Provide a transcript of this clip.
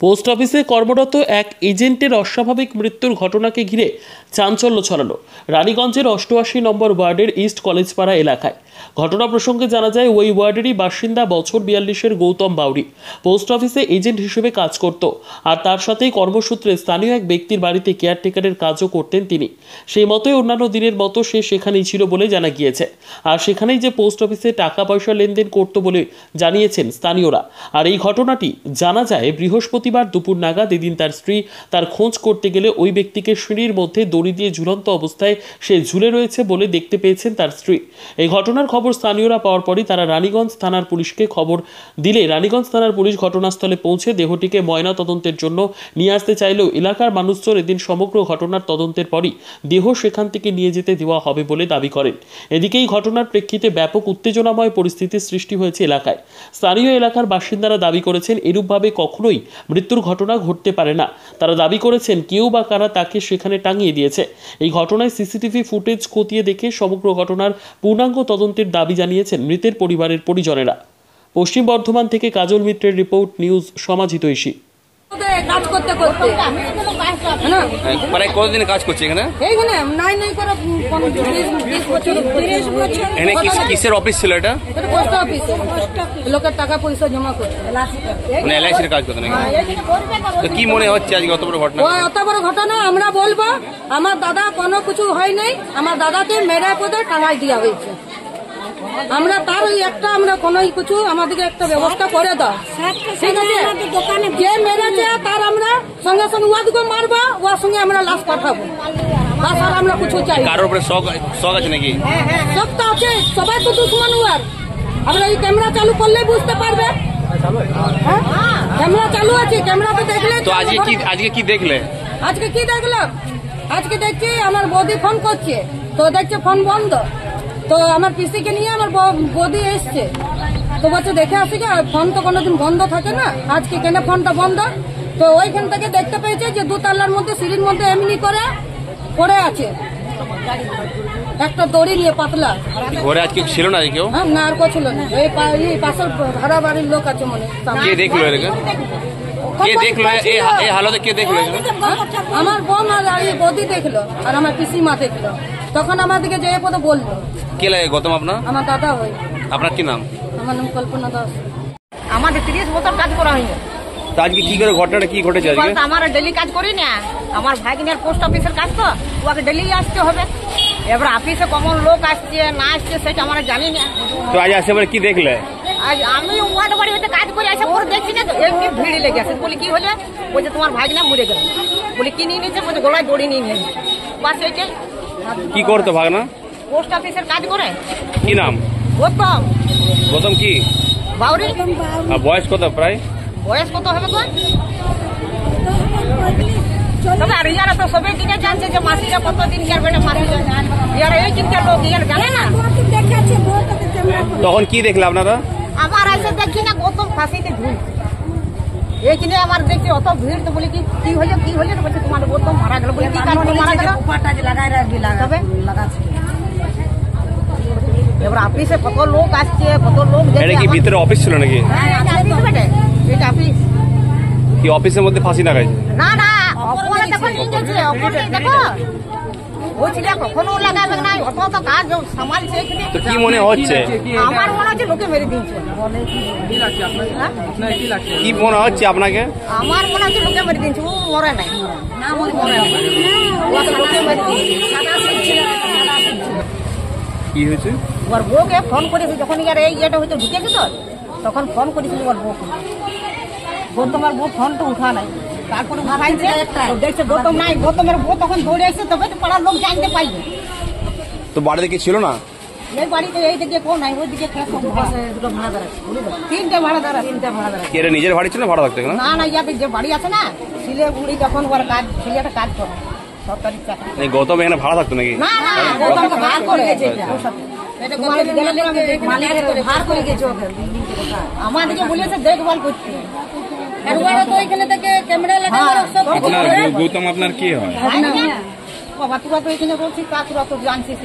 Post অফিসে কর্মরত এক এজেন্টের অস্বাভাবিক মৃত্যুর ঘটনাকে ঘিরে চাঞ্চল্য ছড়ালো রানীগঞ্জের ৮৮ নম্বর ওয়ার্ডের ইস্ট কলেজপাড়া এলাকায়। ঘটনা প্রসঙ্গে জানা যায়, ওই ওয়ার্ডেরই বাসিন্দা বছর ৪২-এর গৌতম বাউরি পোস্ট অফিসে এজেন্ট হিসেবে কাজ করত, আর তার সাথেই কর্মসূত্রে স্থানীয় এক ব্যক্তির বাড়িতে কেয়ারটেকারের কাজও করতেন তিনি। সেই মতোই অন্যান্য দিনের মতো সে সেখানেই ছিল বলে জানা গিয়েছে, আর সেখানেই যে পোস্ট অফিসে টাকা পয়সা লেনদেন করত বলে জানিয়েছেন স্থানীয়রা। আর এই ঘটনাটি জানা যায় বৃহস্পতিবার দুপুর নাগাদ। এদিন তার স্ত্রী তার খোঁজ করতে গেলে ওই ব্যক্তিকে সিঁড়ির মধ্যে দড়ি দিয়ে ঝুলন্ত অবস্থায় সে ঝুলে রয়েছে বলে দেখতে পেয়েছেন তার স্ত্রী। এই ঘটনার খবর স্থানীয়রা পাওয়ার পরই তারা রানীগঞ্জ থানার পুলিশকে খবর দিলে রানীগঞ্জ থানার পুলিশ ঘটনাস্থলে পৌঁছে দেহটিকে ময়না তদন্তের জন্য নিয়ে আসতে চাইলেও এলাকার মানুষজন এদিন সমগ্র ঘটনার তদন্তের পরই দেহ সেখান থেকে নিয়ে যেতে দেওয়া হবে বলে দাবি করেন। এদিকে এই ঘটনার প্রেক্ষিতে ব্যাপক উত্তেজনাময় পরিস্থিতির সৃষ্টি হয়েছে এলাকায়। স্থানীয় এলাকার বাসিন্দারা দাবি করেছেন এরূপভাবে কখনোই মৃত্যুর ঘটনা ঘটতে পারে না। তারা দাবি করেছেন কেউ বা কারা তাকে সেখানে টাঙিয়ে দিয়েছে। এই ঘটনায় সিসিটিভি ফুটেজ খতিয়ে দেখে সমগ্র ঘটনার পূর্ণাঙ্গ তদন্তের দাবি জানিয়েছেন মৃতের পরিবারের পরিজনেরা। পশ্চিম বর্ধমান থেকে কাজল মিত্রের রিপোর্ট, নিউজ সমাজিতৈষী। কাজ করতে করতে মানে কতদিন কাজ করছে এখানে? এইখানে নাই নাই করে 30 বছর। এখানে কিসের অফিস ছিল এটা? পোস্ট অফিস, লোকের টাকা পয়সা জমা করতে, মানে এলআইসির কাজ করতে নাকি? তো কি মনে হচ্ছে আজকে অত বড় ঘটনা? অত বড় ঘটনা আমরা বলবো আমার দাদা কোনো কিছু হয় নাই, আমার দাদাকে মেরে পদে টাঙাই দেওয়া হয়েছে। আমরা তার ওই একটা আমরা কোনো কিছু আমাদেরকে একটা ব্যবস্থা করে দাও, ঠিক আছে? যে মেরেছে তার আমরা সঙ্গে সঙ্গে ওয়াদকে মারবো, ওর সঙ্গে আমরা লাশ পাঠাবো। আর আমরা কিছু চাই। কারোর উপরে শখ আছে নাকি? শখ তো আছে, সবাই তো দুশ্মন ওর। আমরা এই ক্যামেরা চালু করলে বুঝতে পারবে। ক্যামেরা চালু আছে, ক্যামেরাতে দেখলে। তো আজকে কি দেখলে? আজকে কি দেখলাম? আজকে দেখছি আমার বৌদি ফোন করছে, তো দেখছে ফোন বন্ধ। তো আমার পিসিকে নিয়ে আমার বৌদি এসছে, তো বলছে দেখে আসি যে ফোন তো কোনোদিন বন্ধ থাকে না, আজকে কেন ফোনটা বন্ধ? তো ওইখান থেকে দেখতে পেয়েছে যে দোতলার মধ্যে সিঁড়ির মধ্যে এমনি করে পড়ে আছে, একটা দড়ি নিয়ে পাতলা। ঘরে আজকে ছিল না কেউ? হ্যাঁ, না আর কেউ ছিল না। এই পাশের ভাড়া বাড়ির লোক আছে মনে। কে দেখলো এটাকে? কে দেখলো এই হালতে? কে দেখলো? আমার বোন আর বৌদি দেখলো, আর আমার পিসিমা দেখলো। তখন আমাদেরকে যে পদে বললো। কে লাগে গৌতম আপনার? আমার দাদা হয়। আপনার কি নাম? আমার নাম কল্পনা দাস। আমাদের 30 বছর কাজ করা হয়নি। তো আজকে কি করে ঘটনাটা কি ঘটেছে আজকে? আমার ডেলি কাজ করি না, আমার ভাইগিনের পোস্ট অফিসের কাজ, তো ওকে ডেলি আসতে হবে। এবার অফিসে কমন লোক আসছে না আসছে সেটা আমরা জানি না। তো আজ আসে কি দেখলে? আজ আমি ওয়ার্ড বাড়ি হতে কাজ করে আসে পরে দেখছি না, তো এমনি ভিড় লেগে আছে। বলি কি হলে? বলছে তোমার ভাইগিনা মরে গেল। বলি কি নিয়ে নিচ্ছে? বলছে গলায় দড়ি নিয়ে নিয়েছে। বাস এইটাই। কি করতো ভাগনা? পোস্ট অফিসের কাজ করে। কি নাম? গৌতম। গৌতম কি বাউরি। আর বয়স কত? প্রায় বয়স কত হবে তো? তবে আর ইয়ারা তো সবাই দিকে জানছে যে মাসিরা কতদিন গেল বেটা মাসি, ইয়ারা এই চিন্তার লোক ইয়ার জানে না। তখন কি দেখলে আপনারা? আমার এসে দেখছি না গৌতম ফাঁসিতে ঝুল। এইখানে আমার দেখছি অত ভিড়, তো বলি কি হলো কি হলো? বলছে তোমার গৌতম মারা গেল। বলি কি কারণে মারা গেল? তবে এবার অফিসে কত লোক আসছে, কত লোক এটা কি ভিতরে অফিস ছিল নাকি? এটা অফিস। কি অফিসের মধ্যে ফাঁসি না গাইছে? না না, অপরে দেখো নিয়ে গেছে, অপরে দেখো ওইটা কখনো লাগাবে না, অত তো কাজ সামালছে এখানে। তো কি মনে হচ্ছে? আমার মনে হচ্ছে লোকে মেরে দিয়েছে। কি মনে হচ্ছে আপনাকে? আমার মনে হচ্ছে লোকে মেরে দিয়েছে, ও মরে নাই। লোকে মেরে দিয়েছে। কি হয়েছে? ওর বউকে ফোন করেছি যখন এই ইয়েটা হয়তো ঢুকে গেল, তখন ফোন করেছিল ওর বউকে। গৌতমের বউ ফোন তো উঠা নাই। তারপরে দেখছে গৌতম নাই, গৌতমের বউ তখন দৌড়ে এসে তবে তো পাড়ার লোক জানতে পাইবে। তো বাড়িতে কি ছিল না? এই বাড়িতে এই দিকে কোন নাই, ওই দিকে দুটো ভাড়াদার আছে, তিনটে ভাড়াদার আছে। এরা নিজের বাড়ি ছিল না ভাড়া থাকতে? না না, ইয়াতে যে বাড়ি আছে না ছেলে বুড়ি, যখন ওর কাজ ছেলেটা কাজ করে সরকারি চাকরি। গৌতম এখানে ভাড়া থাকতো নাকি? না না, গৌতমকে ভাড়া করে গেছে। আমাদেরকে বলেছে দেখভাল করতে। এখানে থেকে ক্যামেরা লাগানো। গৌতম আপনার কি হয়? বাবা তোরা তো এখানে বলছিস, তা তোরা তো জানছিস।